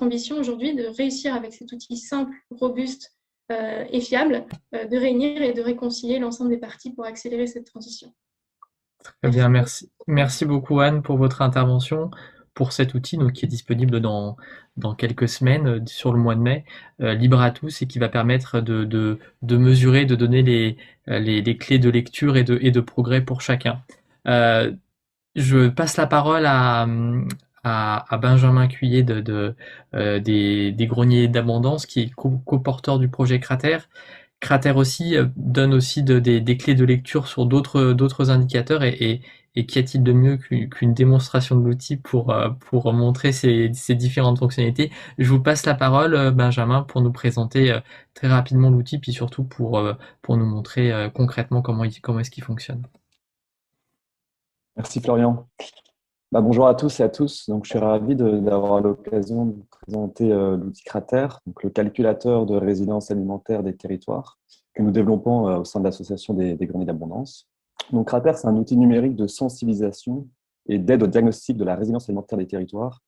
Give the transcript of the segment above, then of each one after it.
notre ambition aujourd'hui de réussir avec cet outil simple, robuste et fiable, de réunir et de réconcilier l'ensemble des parties pour accélérer cette transition. Très bien, merci. Merci beaucoup Anne pour votre intervention, pour cet outil donc, qui est disponible dans quelques semaines sur le mois de mai, libre à tous et qui va permettre de mesurer, de donner les clés de lecture et de progrès pour chacun. Euh, je passe la parole à Benjamin Cuillet des Greniers d'Abondance, qui est co-porteur du projet Cratère. Cratère aussi donne aussi des clés de lecture sur d'autres indicateurs et qu'y a-t-il de mieux qu'une démonstration de l'outil pour montrer ces différentes fonctionnalités. Je vous passe la parole, Benjamin, pour nous présenter très rapidement l'outil, puis surtout pour nous montrer concrètement comment est-ce qu'il fonctionne. Merci Florian. Bonjour à tous et à tous. Donc, je suis ravi d'avoir l'occasion de vous présenter l'outil Cratère, donc le calculateur de résilience alimentaire des territoires que nous développons au sein de l'association des Greniers d'Abondance. Donc, Cratère, c'est un outil numérique de sensibilisation et d'aide au diagnostic de la résilience alimentaire des territoires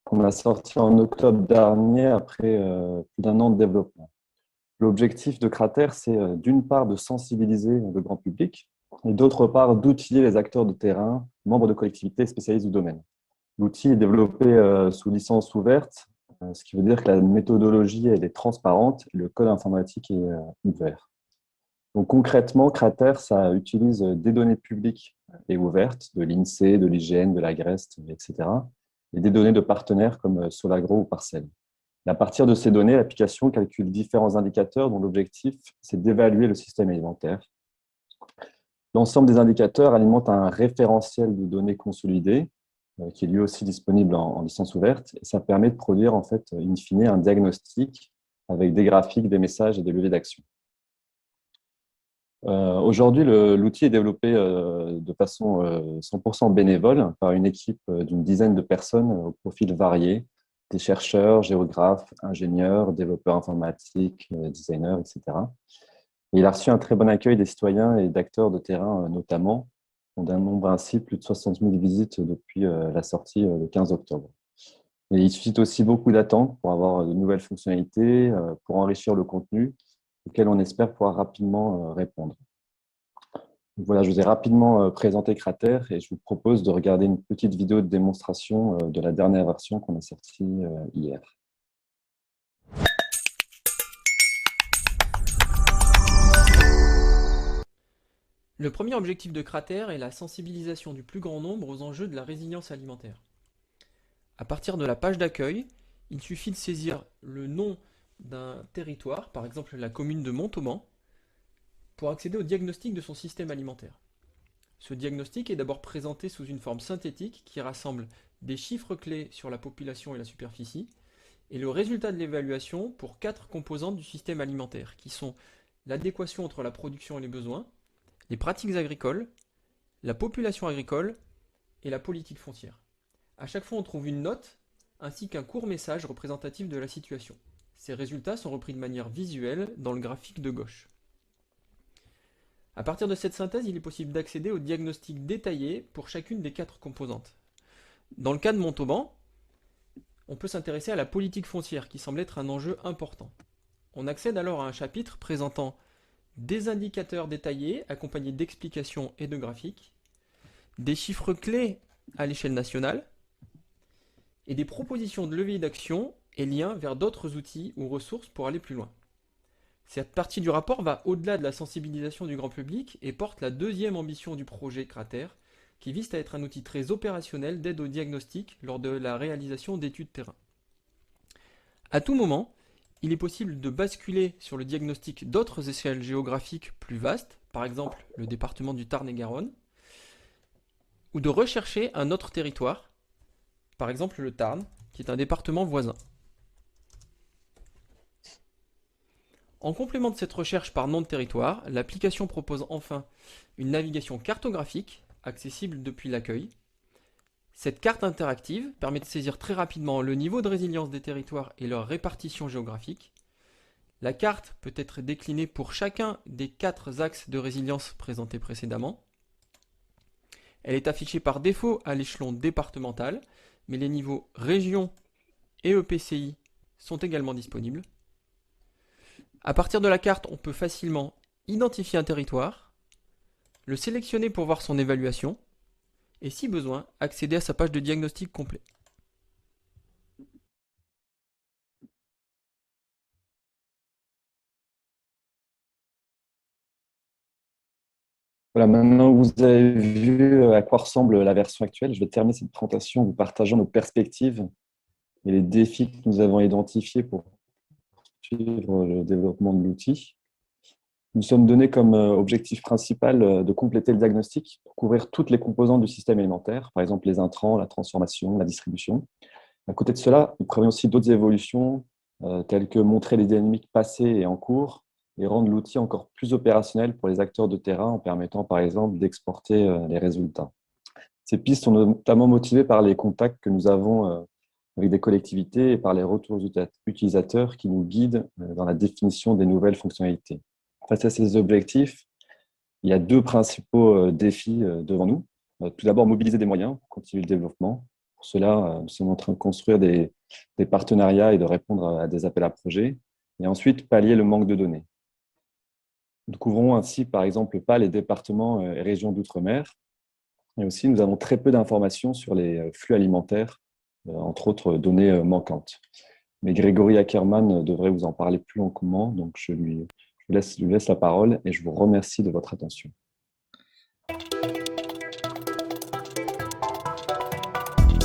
qu'on a sorti en octobre dernier après plus d'un an de développement. L'objectif de Cratère, c'est d'une part de sensibiliser le grand public et d'autre part d'outiller les acteurs de terrain, membres de collectivités spécialistes du domaine. L'outil est développé sous licence ouverte, ce qui veut dire que la méthodologie elle est transparente et le code informatique est ouvert. Donc concrètement, Cratère, ça utilise des données publiques et ouvertes de l'INSEE, de l'IGN, de l'Agreste, etc. et des données de partenaires comme Solagro ou Parcel. Et à partir de ces données, l'application calcule différents indicateurs dont l'objectif, c'est d'évaluer le système alimentaire. L'ensemble des indicateurs alimente un référentiel de données consolidées qui est lui aussi disponible en licence ouverte. Et ça permet de produire, en fait, in fine, un diagnostic avec des graphiques, des messages et des leviers d'action. Aujourd'hui, l'outil est développé de façon 100% bénévole par une équipe d'une dizaine de personnes au profil varié, des chercheurs, géographes, ingénieurs, développeurs informatiques, designers, etc. Et il a reçu un très bon accueil des citoyens et d'acteurs de terrain notamment. On a un nombre ainsi plus de 60 000 visites depuis la sortie le 15 octobre. Et il suscite aussi beaucoup d'attentes pour avoir de nouvelles fonctionnalités, pour enrichir le contenu, auquel on espère pouvoir rapidement répondre. Donc voilà, je vous ai rapidement présenté Cratère et je vous propose de regarder une petite vidéo de démonstration de la dernière version qu'on a sortie hier. Le premier objectif de Cratère est la sensibilisation du plus grand nombre aux enjeux de la résilience alimentaire. À partir de la page d'accueil, il suffit de saisir le nom d'un territoire, par exemple la commune de Montauban, pour accéder au diagnostic de son système alimentaire. Ce diagnostic est d'abord présenté sous une forme synthétique qui rassemble des chiffres clés sur la population et la superficie, et le résultat de l'évaluation pour 4 composantes du système alimentaire, qui sont l'adéquation entre la production et les besoins, les pratiques agricoles, la population agricole et la politique foncière. À chaque fois, on trouve une note ainsi qu'un court message représentatif de la situation. Ces résultats sont repris de manière visuelle dans le graphique de gauche. À partir de cette synthèse, il est possible d'accéder au diagnostic détaillé pour chacune des 4 composantes. Dans le cas de Montauban, on peut s'intéresser à la politique foncière qui semble être un enjeu important. On accède alors à un chapitre présentant des indicateurs détaillés accompagnés d'explications et de graphiques, des chiffres clés à l'échelle nationale et des propositions de levier d'action et liens vers d'autres outils ou ressources pour aller plus loin. Cette partie du rapport va au-delà de la sensibilisation du grand public et porte la deuxième ambition du projet Cratère, qui vise à être un outil très opérationnel d'aide au diagnostic lors de la réalisation d'études terrain. À tout moment, il est possible de basculer sur le diagnostic d'autres échelles géographiques plus vastes, par exemple le département du Tarn-et-Garonne, ou de rechercher un autre territoire, par exemple le Tarn, qui est un département voisin. En complément de cette recherche par nom de territoire, l'application propose enfin une navigation cartographique, accessible depuis l'accueil. Cette carte interactive permet de saisir très rapidement le niveau de résilience des territoires et leur répartition géographique. La carte peut être déclinée pour chacun des 4 axes de résilience présentés précédemment. Elle est affichée par défaut à l'échelon départemental, mais les niveaux région et EPCI sont également disponibles. À partir de la carte, on peut facilement identifier un territoire, le sélectionner pour voir son évaluation et, si besoin, accéder à sa page de diagnostic complet. Voilà, maintenant que vous avez vu à quoi ressemble la version actuelle, je vais terminer cette présentation en vous partageant nos perspectives et les défis que nous avons identifiés pour suivre le développement de l'outil. Nous sommes donnés comme objectif principal de compléter le diagnostic pour couvrir toutes les composantes du système alimentaire, par exemple les intrants, la transformation, la distribution. À côté de cela, nous prévoyons aussi d'autres évolutions telles que montrer les dynamiques passées et en cours et rendre l'outil encore plus opérationnel pour les acteurs de terrain en permettant par exemple d'exporter les résultats. Ces pistes sont notamment motivées par les contacts que nous avons avec des collectivités et par les retours utilisateurs qui nous guident dans la définition des nouvelles fonctionnalités. Face à ces objectifs, il y a deux principaux défis devant nous. Tout d'abord, mobiliser des moyens pour continuer le développement. Pour cela, nous sommes en train de construire des partenariats et de répondre à des appels à projets. Et ensuite, pallier le manque de données. Nous couvrons ainsi, par exemple, pas les départements et régions d'outre-mer. Et aussi, nous avons très peu d'informations sur les flux alimentaires, entre autres données manquantes. Mais Grégory Ackermann devrait vous en parler plus longuement, donc je lui laisse la parole et je vous remercie de votre attention.